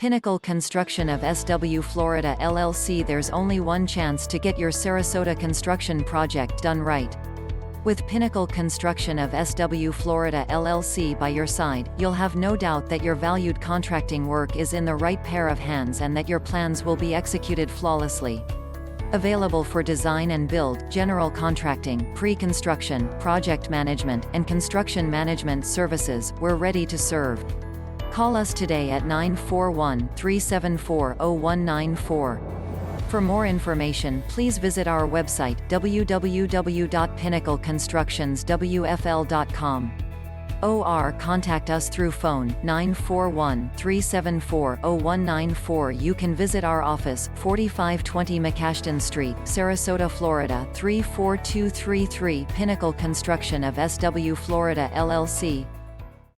Pinnacle Construction of SW Florida LLC. There's only one chance to get your Sarasota construction project done right. With Pinnacle Construction of SW Florida LLC by your side, you'll have no doubt that your valued contracting work is in the right pair of hands and that your plans will be executed flawlessly. Available for design and build, general contracting, pre-construction, project management, and construction management services, we're ready to serve. Call us today at 941-374-0194. For more information, please visit our website, www.pinnacleconstructionswfl.com. Or contact us through phone, 941-374-0194. You can visit our office, 4520 McAshton Street, Sarasota, Florida, 34233. Pinnacle Construction of SW Florida LLC.